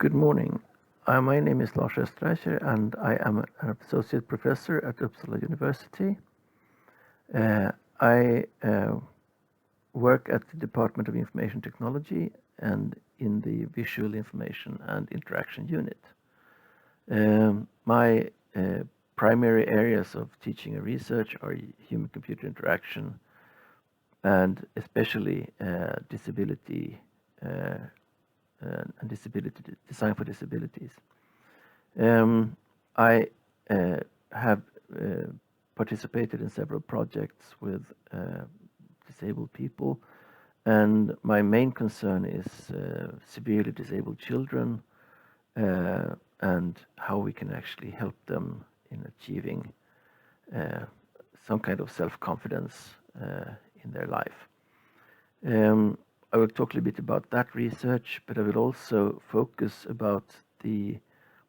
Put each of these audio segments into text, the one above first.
Good morning. My name is Lars Streicher and I am an associate professor at Uppsala University. I work at the Department of Information Technology and in the Visual Information and Interaction Unit. My primary areas of teaching and research are human-computer interaction and especially disability and disability design for disabilities. I have participated in several projects with disabled people, and my main concern is severely disabled children and how we can actually help them in achieving some kind of self-confidence in their life. I will talk a little bit about that research, but I will also focus about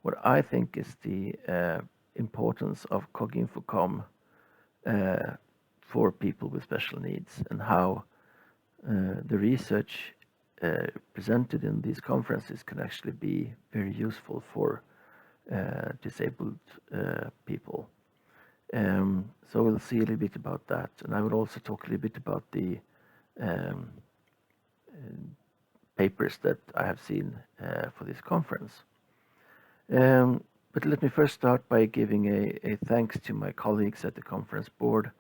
what I think is the importance of CoginfoCom for people with special needs and how the research presented in these conferences can actually be very useful for disabled people. So we'll see a little bit about that, and I will also talk a little bit about the papers that I have seen for this conference. But let me first start by giving a thanks to my colleagues at the conference board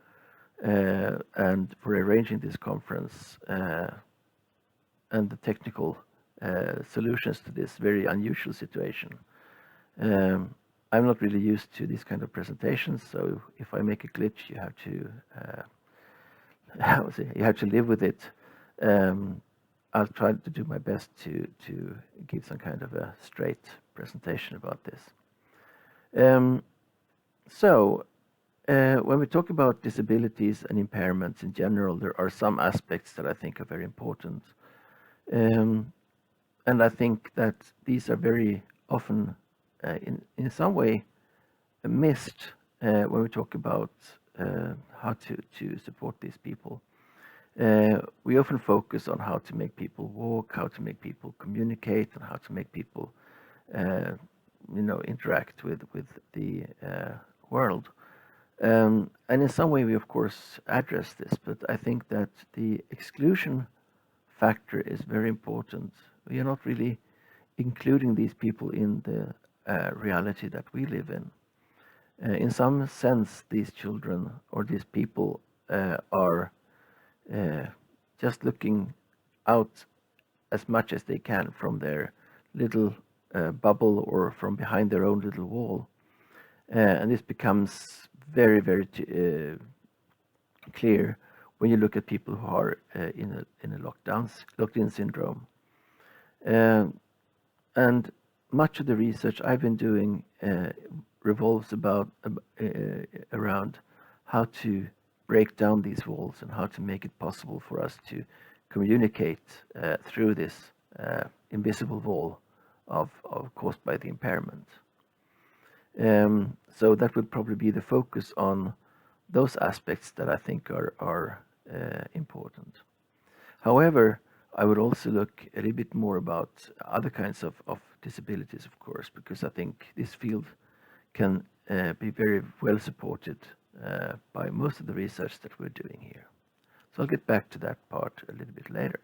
and for arranging this conference and the technical solutions to this very unusual situation. I'm not really used to these kind of presentations, so if I make a glitch, you have to live with it. I'll try to do my best to give some kind of a straight presentation about this. When we talk about disabilities and impairments in general, there are some aspects that I think are very important. And I think that these are very often, in some way, missed when we talk about how to support these people. We often focus on how to make people walk, how to make people communicate, and how to make people, interact with the world. And in some way, we of course address this, but I think that the exclusion factor is very important. We are not really including these people in the reality that we live in. In some sense, these children or these people are just looking out as much as they can from their little bubble or from behind their own little wall. And this becomes very, very clear when you look at people who are in a locked-in syndrome. And much of the research I've been doing revolves around how to break down these walls and how to make it possible for us to communicate through this invisible wall caused by the impairment. So that would probably be the focus on those aspects that I think are important. However, I would also look a little bit more about other kinds of disabilities, of course, because I think this field can be very well supported by most of the research that we're doing here. So I'll get back to that part a little bit later.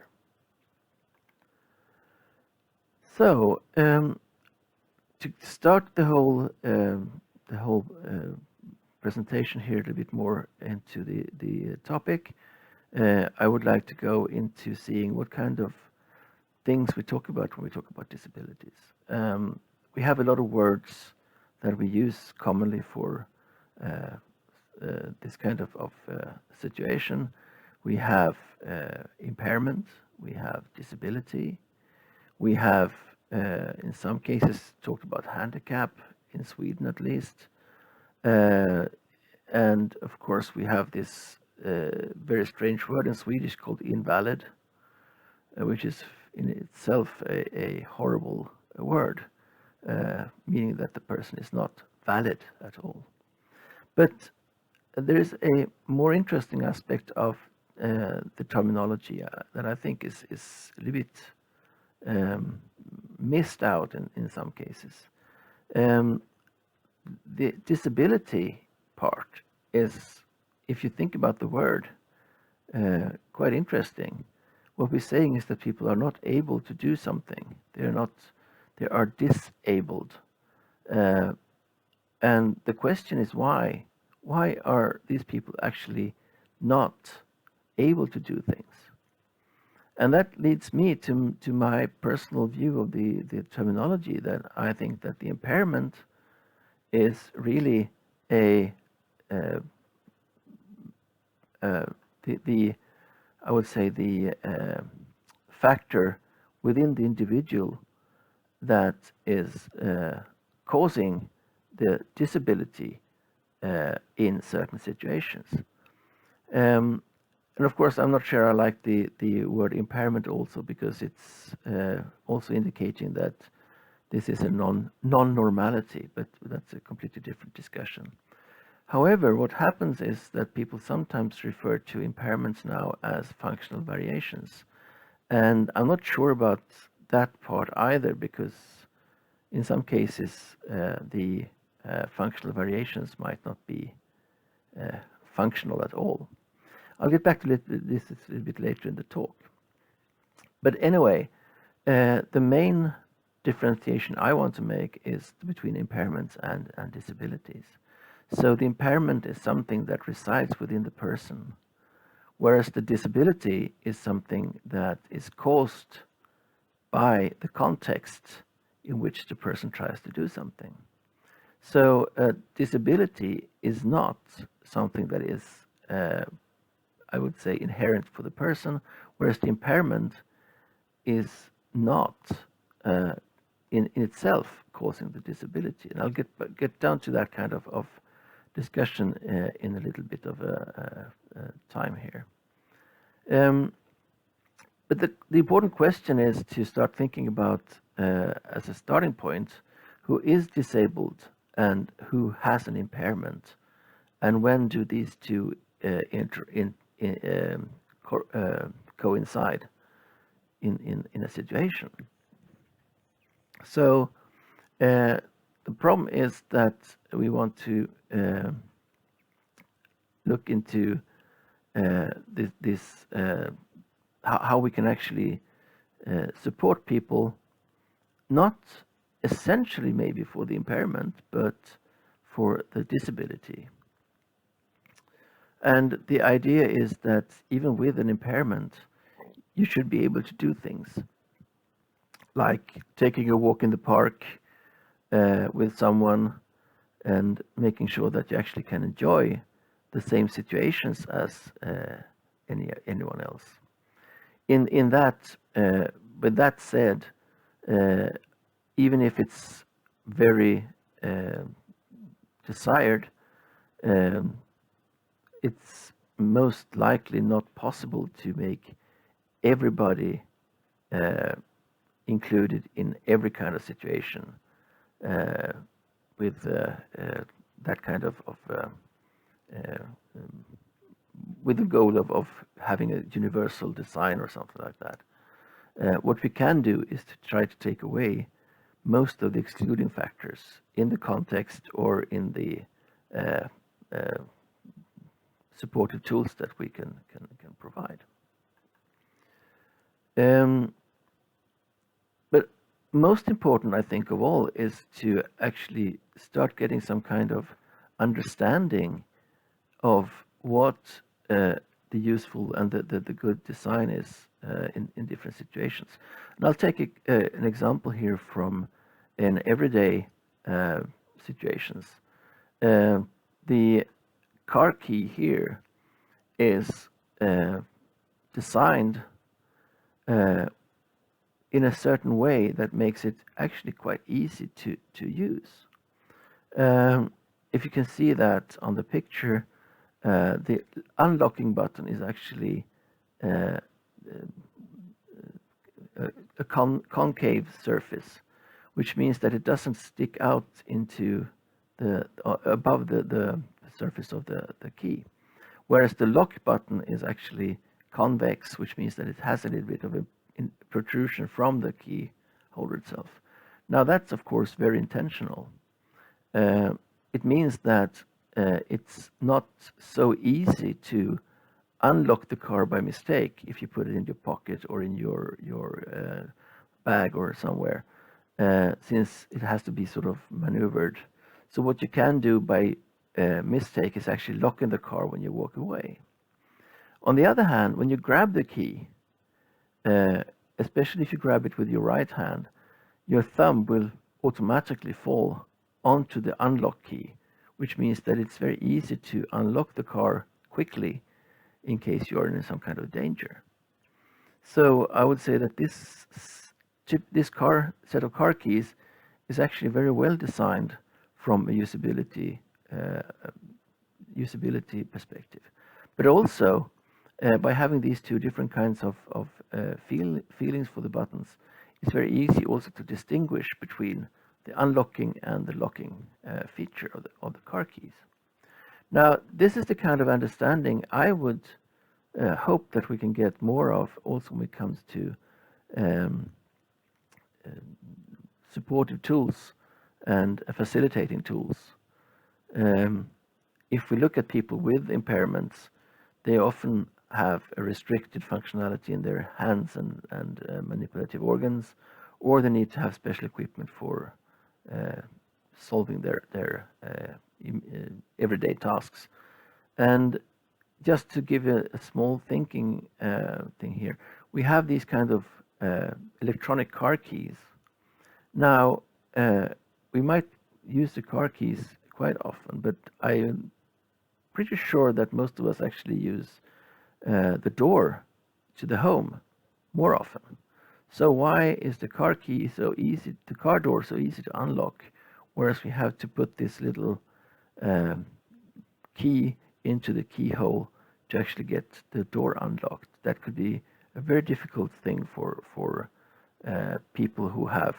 So to start the whole presentation here a little bit more into the topic, I would like to go into seeing what kind of things we talk about when we talk about disabilities. We have a lot of words that we use commonly for this kind of situation. We have impairment, we have disability, we have in some cases talked about handicap, in Sweden at least, and of course we have this very strange word in Swedish called invalid, which is in itself a horrible word, meaning that the person is not valid at all. But there is a more interesting aspect of the terminology that I think is a little bit missed out in some cases. The disability part is, if you think about the word, quite interesting. What we're saying is that people are not able to do something. They are disabled. And the question is why? Why are these people actually not able to do things? And that leads me to my personal view of the terminology, that I think that the impairment is really a the I would say the factor within the individual that is causing the disability in certain situations. And of course, I'm not sure I like the word impairment also, because it's also indicating that this is a non-normality, but that's a completely different discussion. However, what happens is that people sometimes refer to impairments now as functional variations. And I'm not sure about that part either, because in some cases the functional variations might not be functional at all. I'll get back to this a little bit later in the talk. But anyway, the main differentiation I want to make is between impairments and disabilities. So the impairment is something that resides within the person, whereas the disability is something that is caused by the context in which the person tries to do something. So disability is not something that is, I would say, inherent for the person, whereas the impairment is not in itself causing the disability. And I'll get down to that kind of discussion in a little bit of time here. But the important question is to start thinking about, as a starting point, who is disabled and who has an impairment, and when do these two coincide in a situation. So the problem is that we want to look into how we can actually support people, not essentially maybe for the impairment, but for the disability. And the idea is that even with an impairment, you should be able to do things like taking a walk in the park with someone and making sure that you actually can enjoy the same situations as anyone else. In that, with that said, even if it's very desired, it's most likely not possible to make everybody included in every kind of situation with that kind of with the goal of having a universal design or something like that. What we can do is to try to take away most of the excluding factors in the context or in the supportive tools that we can provide. But most important, I think, of all, is to actually start getting some kind of understanding of what the useful and the good design is in different situations. And I'll take an example here from in everyday situations. The car key here is designed in a certain way that makes it actually quite easy to use. If you can see that on the picture, the unlocking button is actually a concave surface, which means that it doesn't stick out into above the surface of the key, whereas the lock button is actually convex, which means that it has a little bit of a protrusion from the key holder itself. Now that's of course very intentional. It means that it's not so easy to unlock the car by mistake if you put it in your pocket or in your bag or somewhere, since it has to be sort of maneuvered. So what you can do by mistake is actually locking the car when you walk away. On the other hand, when you grab the key, especially if you grab it with your right hand, your thumb will automatically fall onto the unlock key, which means that it's very easy to unlock the car quickly in case you are in some kind of danger. So I would say that this set of car keys is actually very well designed from a usability perspective. But also, by having these two different kinds of feelings for the buttons, it's very easy also to distinguish between the unlocking and the locking feature of the car keys. Now, this is the kind of understanding I would hope that we can get more of also when it comes to supportive tools and facilitating tools. If we look at people with impairments, they often have a restricted functionality in their hands and manipulative organs, or they need to have special equipment for solving their everyday tasks. And just to give a small thinking thing here, we have these kind of electronic car keys. Now, we might use the car keys quite often, but I'm pretty sure that most of us actually use the door to the home more often. So why is the car key so easy, the car door so easy to unlock, whereas we have to put this little key into the keyhole to actually get the door unlocked? That could be a very difficult thing for people who have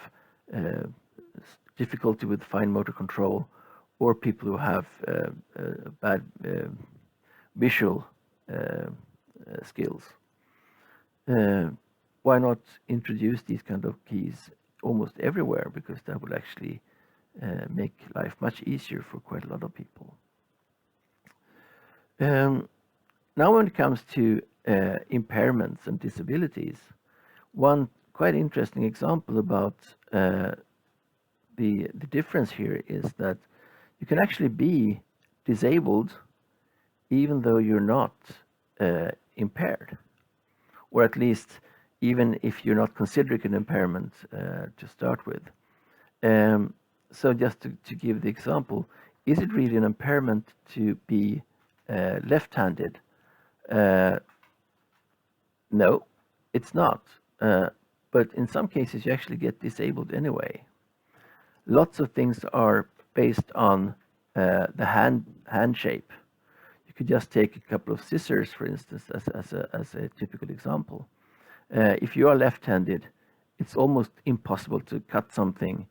difficulty with fine motor control, or people who have bad visual skills. Why not introduce these kind of keys almost everywhere, because that will actually make life much easier for quite a lot of people. Now when it comes to impairments and disabilities, one quite interesting example about the difference here is that you can actually be disabled even though you're not impaired, or at least even if you're not considering an impairment to start with. So just to give the example, is it really an impairment to be left-handed? No, it's not. But in some cases, you actually get disabled anyway. Lots of things are based on the hand shape. You could just take a couple of scissors, for instance, as a typical example. If you are left-handed, it's almost impossible to cut something,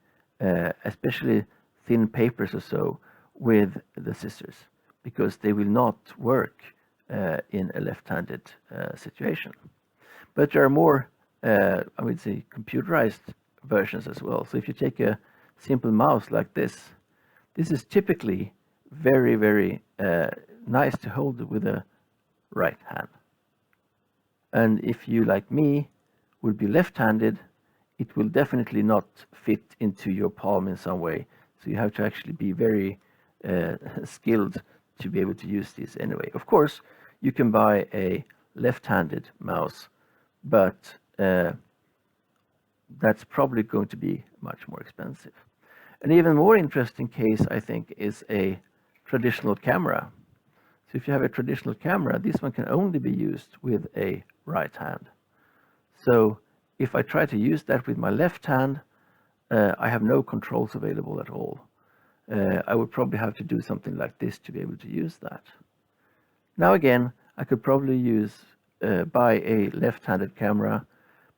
especially thin papers or so, with the scissors, because they will not work in a left-handed situation. But there are more, I would say, computerized versions as well. So if you take a simple mouse like this is typically very, very nice to hold with a right hand. And if you, like me, would be left-handed, it will definitely not fit into your palm in some way. So you have to actually be very skilled to be able to use this anyway. Of course, you can buy a left-handed mouse, but that's probably going to be much more expensive. An even more interesting case, I think, is a traditional camera. So if you have a traditional camera, this one can only be used with a right hand. So if I try to use that with my left hand, I have no controls available at all. I would probably have to do something like this to be able to use that. Now again, I could probably buy a left-handed camera,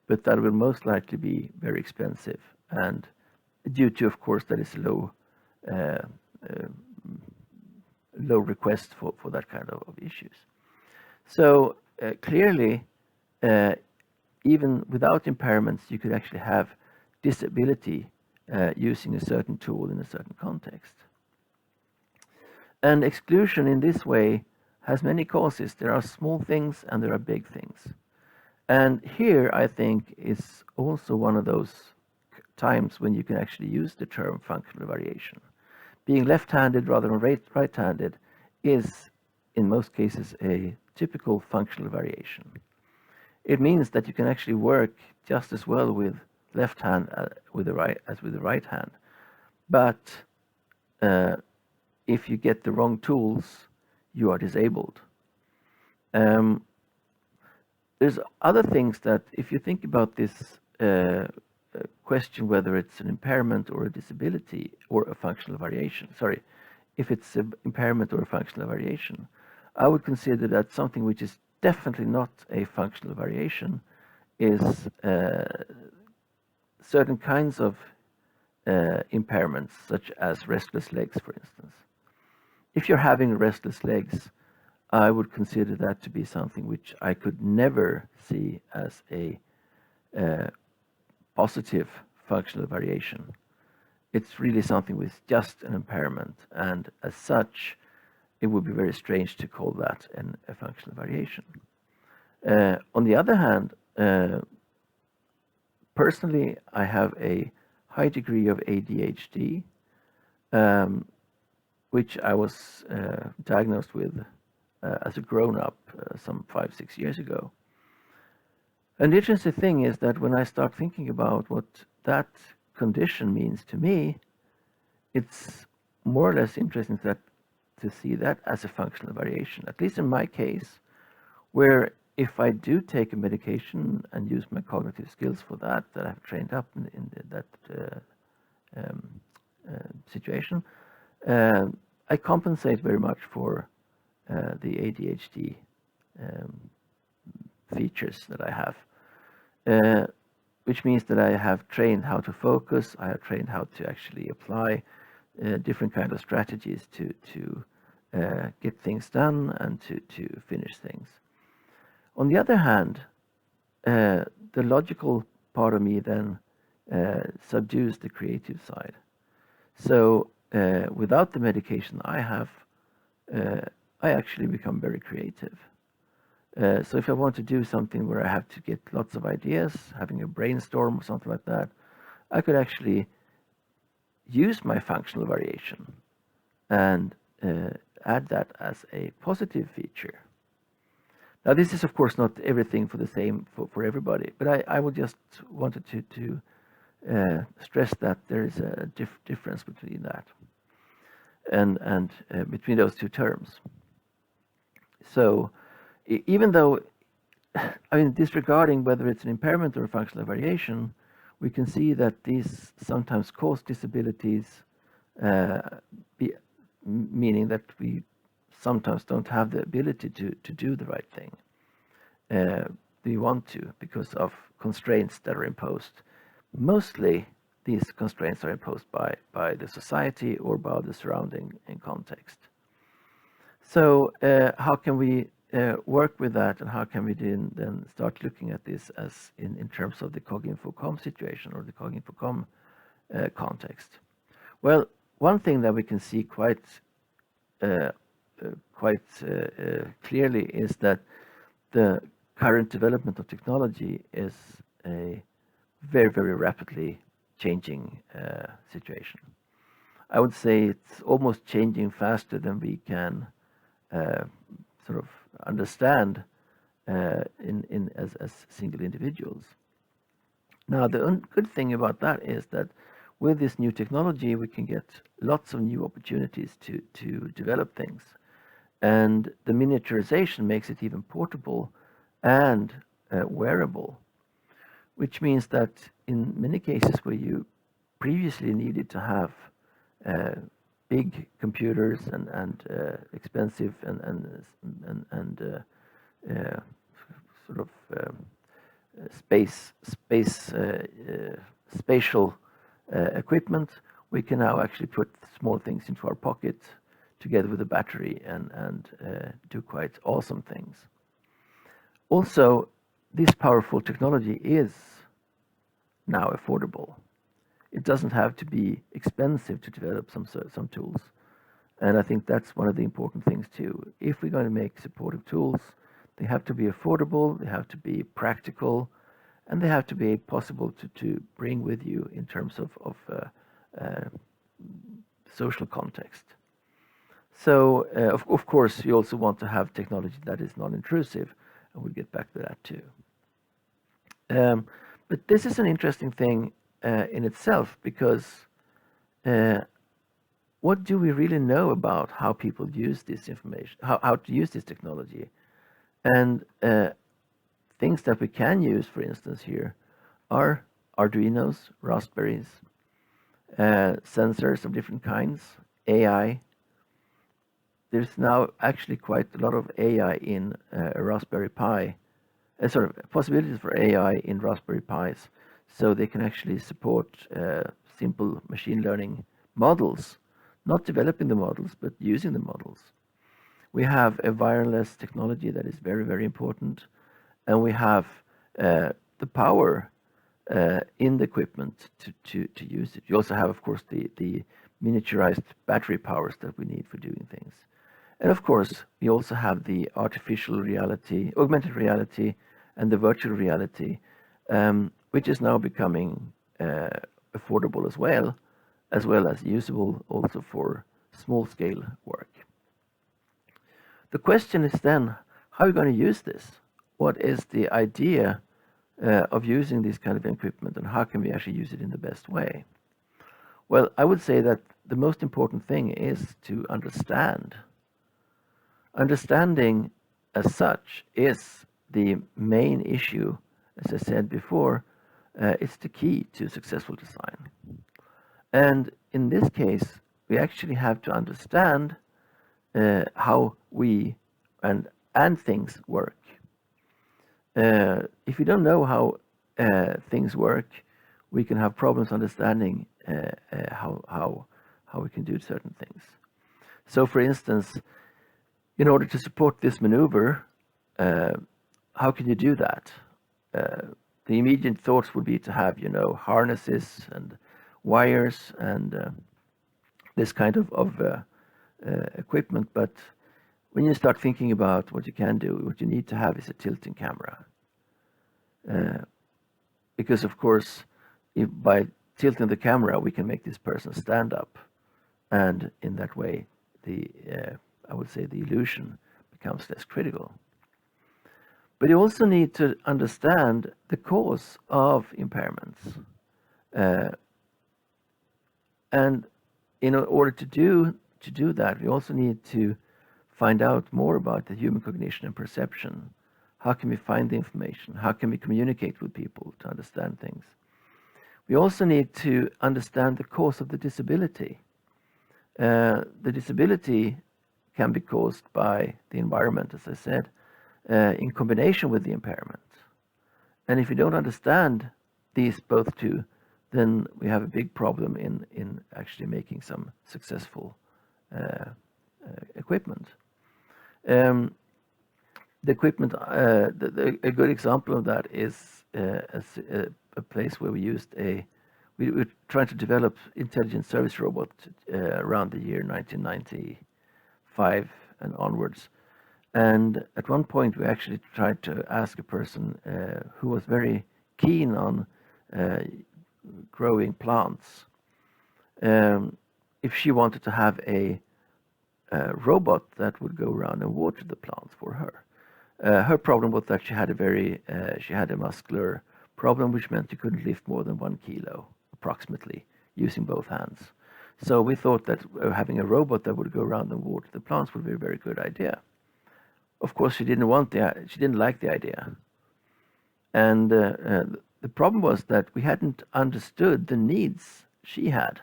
but that will most likely be very expensive, and due to, of course, that is low request for that kind of issues. So clearly, even without impairments, you could actually have disability using a certain tool in a certain context. And exclusion in this way has many causes. There are small things and there are big things. And here I think is also one of those times when you can actually use the term functional variation. Being left-handed rather than right-handed is in most cases a typical functional variation. It means that you can actually work just as well with left hand with the right as with the right hand. But if you get the wrong tools, you are disabled. There's other things that, if you think about this question whether it's an impairment or a disability or a functional variation, sorry, if it's an impairment or a functional variation, I would consider that something which is definitely not a functional variation is certain kinds of impairments, such as restless legs, for instance. If you're having restless legs, I would consider that to be something which I could never see as a positive functional variation. It's really something with just an impairment, and as such, it would be very strange to call that a functional variation. On the other hand, personally, I have a high degree of ADHD, which I was diagnosed with as a grown-up some 5-6 years ago. And the interesting thing is that when I start thinking about what that condition means to me, it's more or less interesting to see that as a functional variation, at least in my case, where if I do take a medication and use my cognitive skills for that I've trained up in that situation, I compensate very much for the ADHD features that I have, which means that I have trained how to focus, I have trained how to actually apply different kind of strategies to get things done and to finish things. On the other hand, the logical part of me then subdues the creative side. So without the medication I have, I actually become very creative. So if I want to do something where I have to get lots of ideas, having a brainstorm or something like that, I could actually use my functional variation and add that as a positive feature. Now, this is of course not everything for the same for everybody, but I would just wanted to stress that there is a difference between that and between those two terms. So even though, I mean, disregarding whether it's an impairment or a functional variation, we can see that these sometimes cause disabilities, meaning that we sometimes don't have the ability to do the right thing. We want to because of constraints that are imposed. Mostly these constraints are imposed by the society or by the surrounding context. So how can we work with that, and how can we then start looking at this as in terms of the CoginfoCom situation or the CoginfoCom context? Well, one thing that we can see quite clearly is that the current development of technology is a very, very rapidly changing situation. I would say it's almost changing faster than we can sort of understand as single individuals. Now, the good thing about that is that with this new technology, we can get lots of new opportunities to develop things. And the miniaturization makes it even portable and wearable, which means that in many cases where you previously needed to have big computers and expensive and sort of spatial equipment, we can now actually put small things into our pocket together with a battery and do quite awesome things. Also, this powerful technology is now affordable. It doesn't have to be expensive to develop some tools. And I think that's one of the important things too. If we're going to make supportive tools, they have to be affordable, they have to be practical, and they have to be possible to bring with you in terms of social context. So, of course, you also want to have technology that is non-intrusive, and we'll get back to that too. But this is an interesting thing in itself, because what do we really know about how people use this information, how to use this technology? And things that we can use, for instance, here are Arduinos, Raspberries, sensors of different kinds, AI. There's now actually quite a lot of AI in a Raspberry Pi, possibilities for AI in Raspberry Pis, so they can actually support simple machine learning models, not developing the models, but using the models. We have a wireless technology that is very, very important, and we have the power in the equipment to use it. You also have, of course, the miniaturized battery powers that we need for doing things. And of course, we also have the artificial reality, augmented reality, and the virtual reality, which is now becoming affordable as well as usable also for small-scale work. The question is then, how are we going to use this? What is the idea of using this kind of equipment, and how can we actually use it in the best way? Well, I would say that the most important thing is to understand. Understanding as such is the main issue. As I said before, it's the key to successful design. And in this case, we actually have to understand how we and things work. If we don't know how things work, we can have problems understanding how we can do certain things. So, for instance, in order to support this maneuver, how can you do that? The immediate thoughts would be to have, harnesses and wires and this kind of equipment. But when you start thinking about what you can do, what you need to have is a tilting camera. Because, of course, by tilting the camera, we can make this person stand up. And in that way, I would say the illusion becomes less critical. But you also need to understand the cause of impairments. And in order to do that, we also need to find out more about the human cognition and perception. How can we find the information? How can we communicate with people to understand things? We also need to understand the cause of the disability. The disability can be caused by the environment, as I said, in combination with the impairment. And if we don't understand these both two, then we have a big problem in actually making some successful equipment. The equipment, a good example of that is a place where we used we were trying to develop intelligent service robot around the year 1995 and onwards. And at one point we actually tried to ask a person who was very keen on growing plants if she wanted to have a robot that would go around and water the plants for her. Her problem was that she had a muscular problem, which meant you couldn't lift more than 1 kilo, approximately, using both hands. So we thought that having a robot that would go around and water the plants would be a very good idea. Of course, she didn't like the idea. And the problem was that we hadn't understood the needs she had.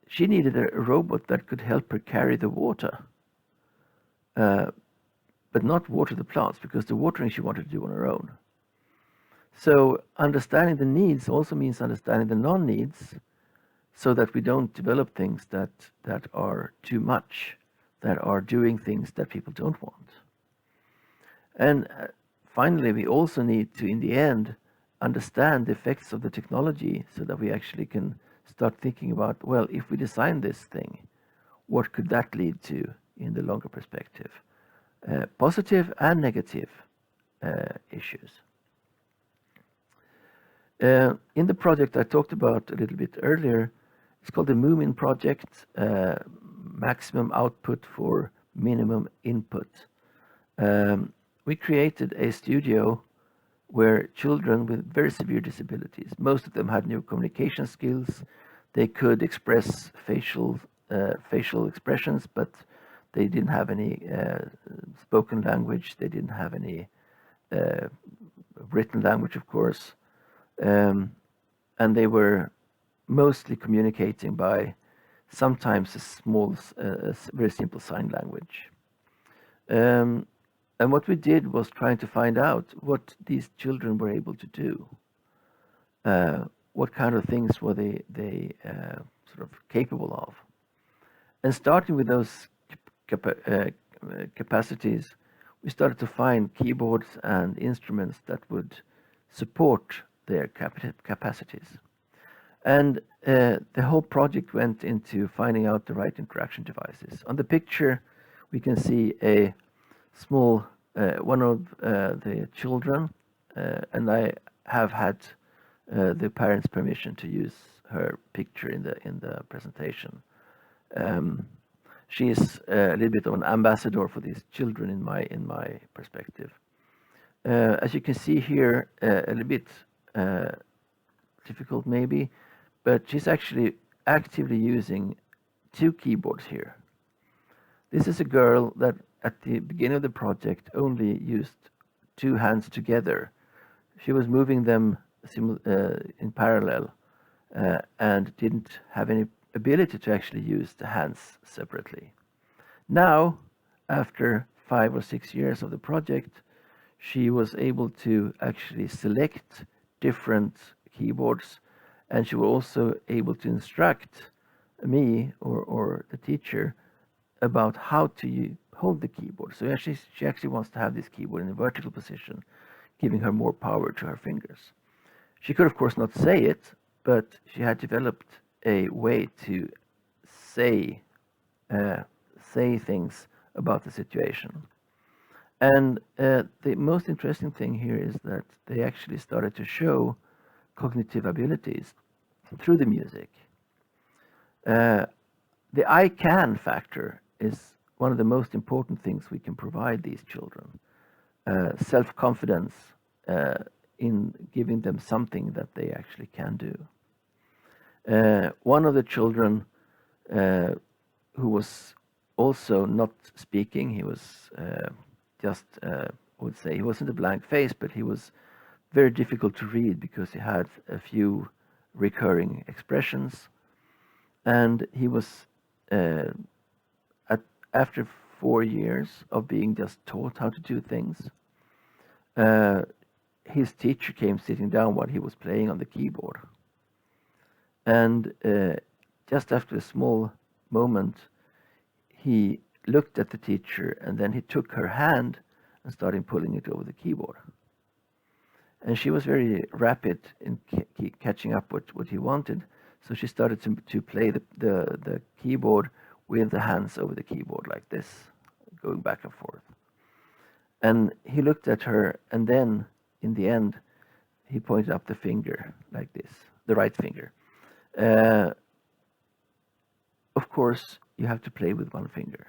She needed a robot that could help her carry the water, but not water the plants, because the watering she wanted to do on her own. So understanding the needs also means understanding the non-needs, so that we don't develop things that are too much, that are doing things that people don't want. And finally, we also need to, in the end, understand the effects of the technology so that we actually can start thinking about, well, if we design this thing, what could that lead to in the longer perspective? Positive and negative issues. In the project I talked about a little bit earlier, it's called the Moomin project, maximum output for minimum input. We created a studio where children with very severe disabilities, most of them had no communication skills, they could express facial expressions, but they didn't have any spoken language, they didn't have any written language, of course, and they were mostly communicating by sometimes a small, very simple sign language. And what we did was trying to find out what these children were able to do. What kind of things were they sort of capable of? And starting with those capacities, we started to find keyboards and instruments that would support their capacities. And the whole project went into finding out the right interaction devices. On the picture, we can see a small one of the children, and I have had the parents' permission to use her picture in the presentation. She is a little bit of an ambassador for these children in my perspective. As you can see here, a little bit difficult maybe, but she's actually actively using 2 keyboards here. This is a girl that at the beginning of the project only used 2 hands together. She was moving them in parallel and didn't have any ability to actually use the hands separately. Now, after 5 or 6 years of the project, she was able to actually select different keyboards, and she was also able to instruct me or the teacher about how to hold the keyboard. So she actually wants to have this keyboard in a vertical position, giving her more power to her fingers. She could, of course, not say it, but she had developed a way to say things about the situation. And the most interesting thing here is that they actually started to show cognitive abilities through the music. The I can factor is one of the most important things we can provide these children. Self-confidence in giving them something that they actually can do. One of the children who was also not speaking, he was just, I would say, he wasn't a blank face, but he was very difficult to read because he had a few recurring expressions. And he was, after 4 years of being just taught how to do things, his teacher came sitting down while he was playing on the keyboard. And just after a small moment, he looked at the teacher and then he took her hand and started pulling it over the keyboard. And she was very rapid in catching up what he wanted. So she started to play the keyboard with the hands over the keyboard like this, going back and forth. And he looked at her, and then in the end, he pointed up the finger like this, the right finger. Of course, you have to play with one finger.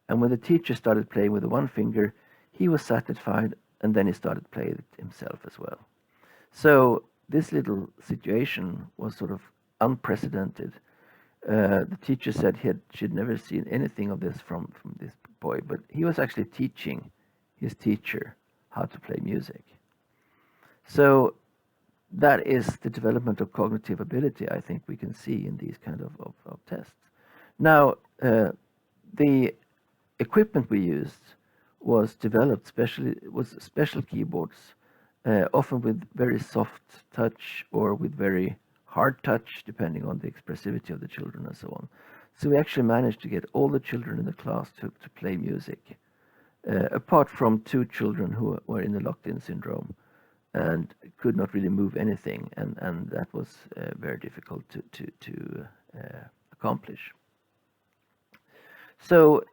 And when the teacher started playing with the one finger, he was satisfied, and then he started playing it himself as well. So this little situation was sort of unprecedented. The teacher said she'd never seen anything of this from this boy, but he was actually teaching his teacher how to play music. So that is the development of cognitive ability I think we can see in these kind of tests. Now, the equipment we used was developed special keyboards, often with very soft touch or with very hard touch, depending on the expressivity of the children and so on. So we actually managed to get all the children in the class to play music, apart from 2 children who were in the locked-in syndrome. and could not really move anything, and that was very difficult to accomplish. So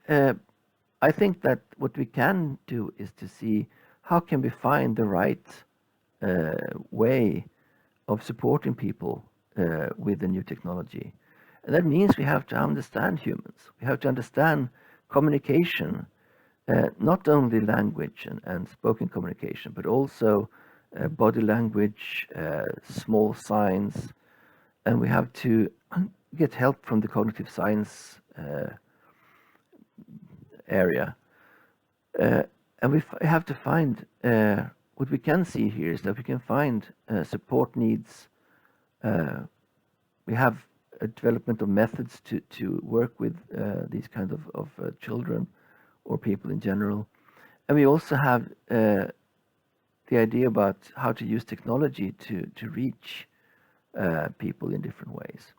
I think that what we can do is to see how can we find the right way of supporting people with the new technology. And that means we have to understand humans. We have to understand communication, not only language and spoken communication, but also body language, small signs, and we have to get help from the cognitive science area. And we have to find, what we can see here is that we can find support needs. We have a development of methods to work with these kind of children or people in general. And we also have the idea about how to use technology to reach people in different ways.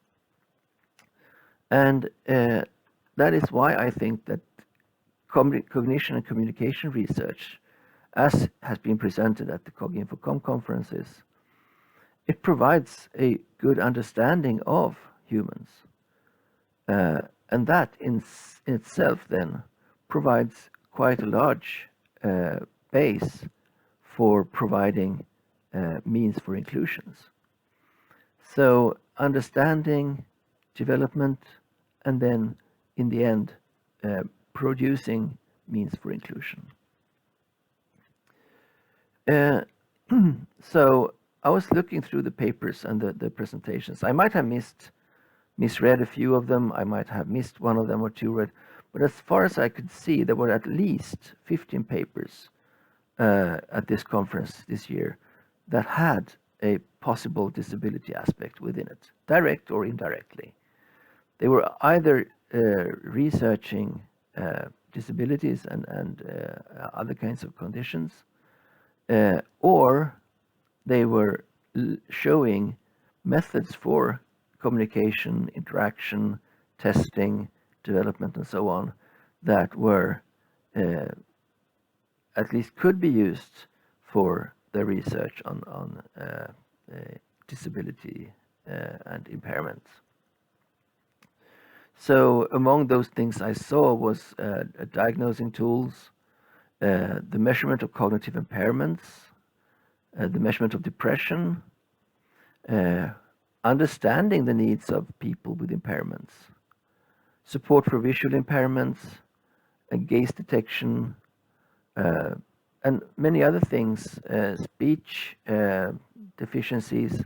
And that is why I think that cognition and communication research, as has been presented at the CoginfoCom conferences, it provides a good understanding of humans. And that in itself then provides quite a large base for providing means for inclusions. So understanding, development, and then in the end producing means for inclusion. So I was looking through the papers and the presentations. I might have misread a few of them. I might have missed one of them or two, but as far as I could see, there were at least 15 papers at this conference this year that had a possible disability aspect within it, direct or indirectly. They were either researching disabilities and other kinds of conditions, or they were showing methods for communication, interaction, testing, development, and so on that were at least could be used for the research on disability and impairments. So among those things I saw was diagnosing tools, the measurement of cognitive impairments, the measurement of depression, understanding the needs of people with impairments, support for visual impairments, gaze detection, and many other things. Speech deficiencies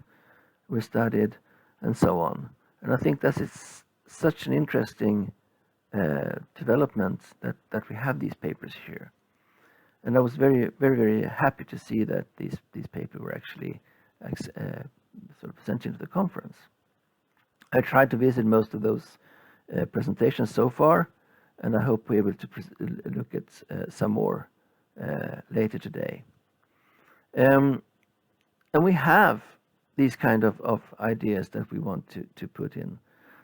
were studied, and so on. And I think that is such an interesting development that we have these papers here. And I was very, very, very happy to see that these papers were actually sort of presented to the conference. I tried to visit most of those presentations so far, and I hope we're able to look at some more later today. And we have these kind of ideas that we want to put in.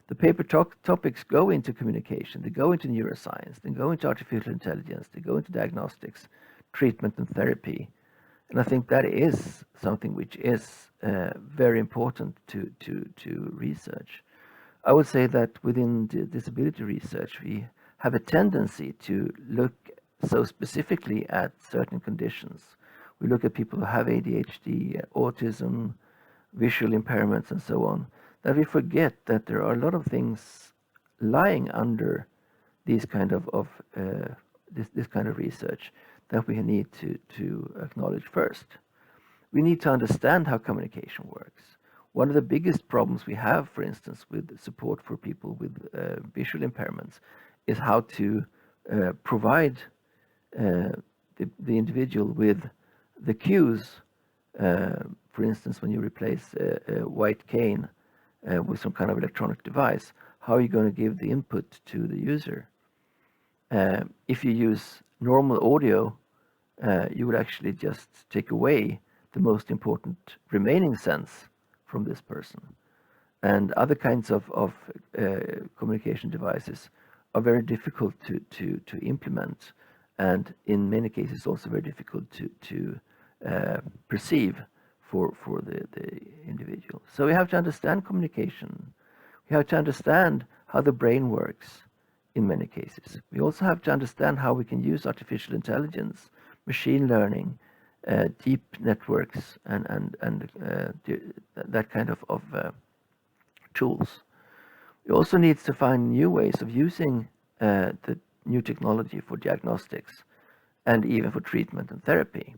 The paper topics go into communication, they go into neuroscience, they go into artificial intelligence, they go into diagnostics, treatment and therapy. And I think that is something which is very important to research. I would say that within disability research, we have a tendency to look so specifically at certain conditions. We look at people who have ADHD, autism, visual impairments, and so on, that we forget that there are a lot of things lying under these kind of this kind of research that we need to acknowledge first. We need to understand how communication works. One of the biggest problems we have, for instance, with support for people with visual impairments is how to provide the individual with the cues. For instance, when you replace a white cane with some kind of electronic device, how are you going to give the input to the user? If you use normal audio, you would actually just take away the most important remaining sense from this person. And other kinds of communication devices are very difficult to implement, and in many cases also very difficult to perceive for the individual. So we have to understand communication. We have to understand how the brain works in many cases. We also have to understand how we can use artificial intelligence, machine learning, deep networks, and that kind of tools. We also need to find new ways of using the new technology for diagnostics and even for treatment and therapy.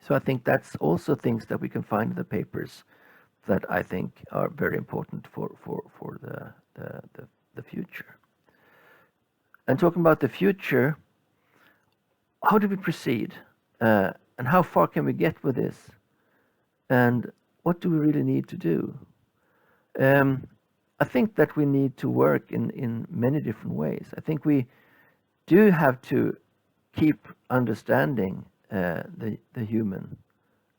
So I think that's also things that we can find in the papers that I think are very important for the future. And talking about the future, how do we proceed? And how far can we get with this? And what do we really need to do? I think that we need to work in many different ways. I think we do have to keep understanding the human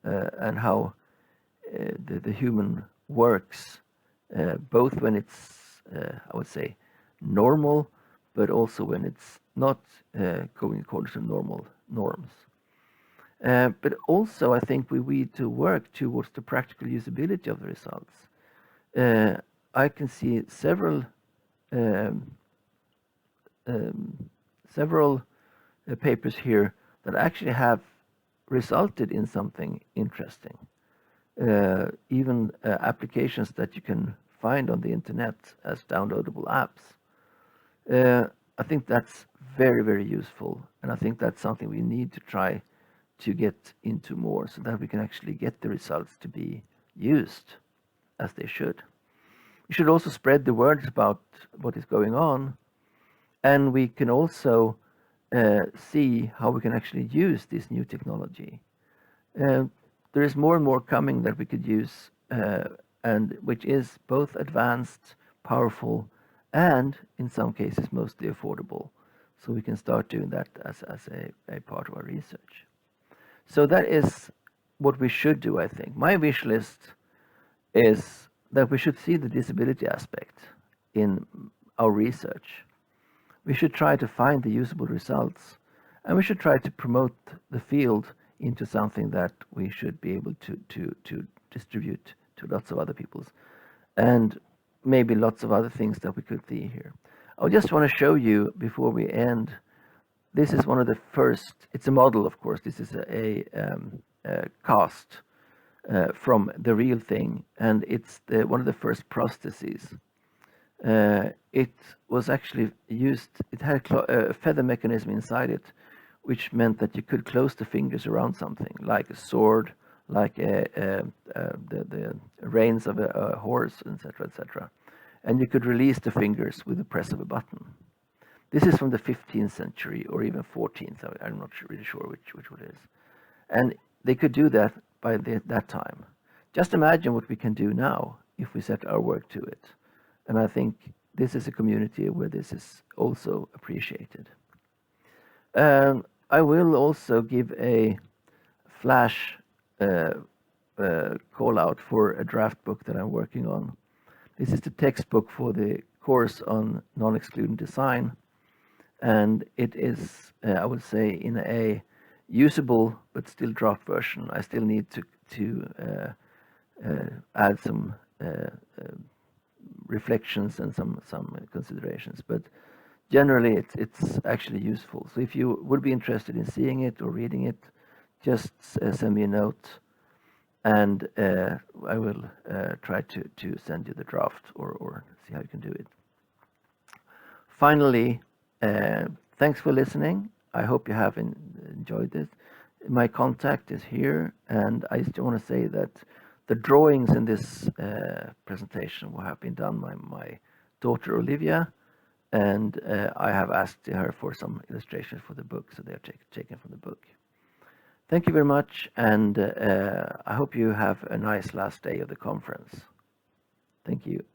and how the human works, both when it's, I would say, normal, but also when it's not going according to normal norms. But also, I think we need to work towards the practical usability of the results. I can see several papers here that actually have resulted in something interesting. Even applications that you can find on the internet as downloadable apps. I think that's very, very useful, and I think that's something we need to try to get into more so that we can actually get the results to be used as they should. We should also spread the word about what is going on, and we can also see how we can actually use this new technology. There is more and more coming that we could use, and which is both advanced, powerful, and in some cases mostly affordable. So we can start doing that as a part of our research. So that is what we should do, I think. My wish list is that we should see the disability aspect in our research. We should try to find the usable results, and we should try to promote the field into something that we should be able to distribute to lots of other peoples, and maybe lots of other things that we could see here. I just want to show you before we end. This is one of the first. It's a model, of course. This is a cast from the real thing, and it's one of the first prostheses. It was actually used. It had a feather mechanism inside it, which meant that you could close the fingers around something, like a sword, like the reins of a horse, etc., etc. And you could release the fingers with the press of a button. This is from the 15th century or even 14th. I'm not really sure which one it is. And they could do that by that time. Just imagine what we can do now if we set our work to it. And I think this is a community where this is also appreciated. I will also give a flash call out for a draft book that I'm working on. This is the textbook for the course on non-excluding design. And it is, I would say, in a usable but still draft version. I still need to add some reflections and some considerations, but generally it's actually useful. So if you would be interested in seeing it or reading it, just send me a note, and I will try to send you the draft or see how you can do it. Finally, thanks for listening. I hope you have enjoyed this. My contact is here, and I just want to say that the drawings in this presentation have been done by my daughter Olivia, and I have asked her for some illustrations for the book, so they are taken from the book. Thank you very much, and I hope you have a nice last day of the conference. Thank you.